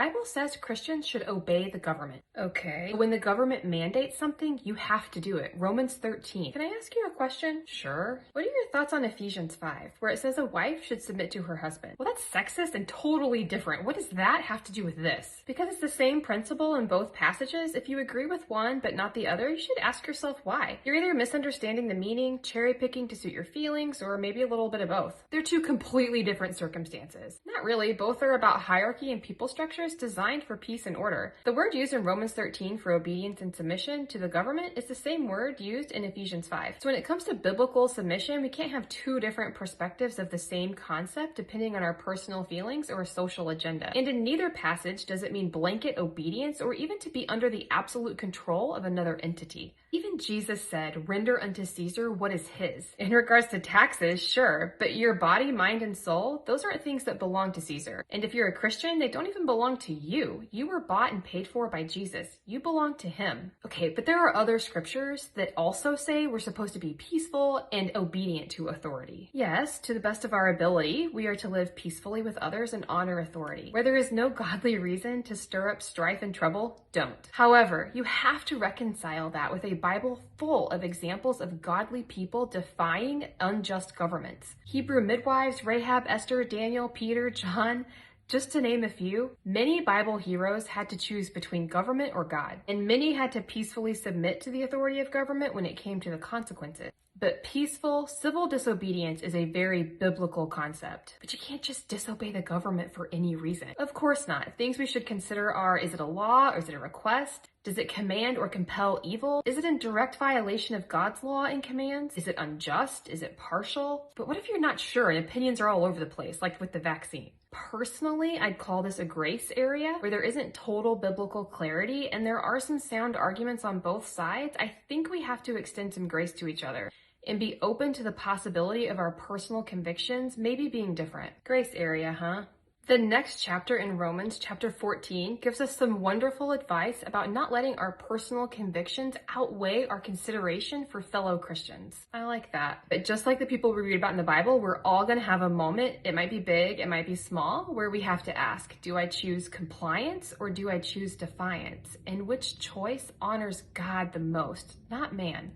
Bible says Christians should obey the government. Okay. When the government mandates something, you have to do it. Romans 13. Can I ask you a question? Sure. What are your thoughts on Ephesians 5, where it says a wife should submit to her husband? Well, that's sexist and totally different. What does that have to do with this? Because it's the same principle in both passages. If you agree with one but not the other, you should ask yourself why. You're either misunderstanding the meaning, cherry picking to suit your feelings, or maybe a little bit of both. They're two completely different circumstances. Not really. Both are about hierarchy and people structures designed for peace and order. The word used in Romans 13 for obedience and submission to the government is the same word used in Ephesians 5. So when it comes to biblical submission, we can't have two different perspectives of the same concept depending on our personal feelings or a social agenda. And in neither passage does it mean blanket obedience or even to be under the absolute control of another entity. Even Jesus said, "Render unto Caesar what is his." In regards to taxes, sure, but your body, mind, and soul, those aren't things that belong to Caesar. And if you're a Christian, they don't even belong to you. You were bought and paid for by Jesus. You belong to him. Okay, but there are other scriptures that also say we're supposed to be peaceful and obedient to authority. Yes, to the best of our ability, we are to live peacefully with others and honor authority. Where there is no godly reason to stir up strife and trouble, don't. However, you have to reconcile that with a Bible full of examples of godly people defying unjust governments. Hebrew midwives, Rahab, Esther, Daniel, Peter, John, just to name a few. Many Bible heroes had to choose between government or God, and many had to peacefully submit to the authority of government when it came to the consequences. But peaceful, civil disobedience is a very biblical concept. But you can't just disobey the government for any reason. Of course not. Things we should consider are, is it a law or is it a request? Does it command or compel evil? Is it in direct violation of God's law and commands? Is it unjust? Is it partial? But what if you're not sure and opinions are all over the place, like with the vaccine? Personally, I'd call this a grace area where there isn't total biblical clarity and there are some sound arguments on both sides. I think we have to extend some grace to each other and be open to the possibility of our personal convictions maybe being different. Grace area, huh? The next chapter in Romans, chapter 14, gives us some wonderful advice about not letting our personal convictions outweigh our consideration for fellow Christians. I like that. But just like the people we read about in the Bible, we're all going to have a moment, it might be big, it might be small, where we have to ask, do I choose compliance or do I choose defiance? And which choice honors God the most, not man?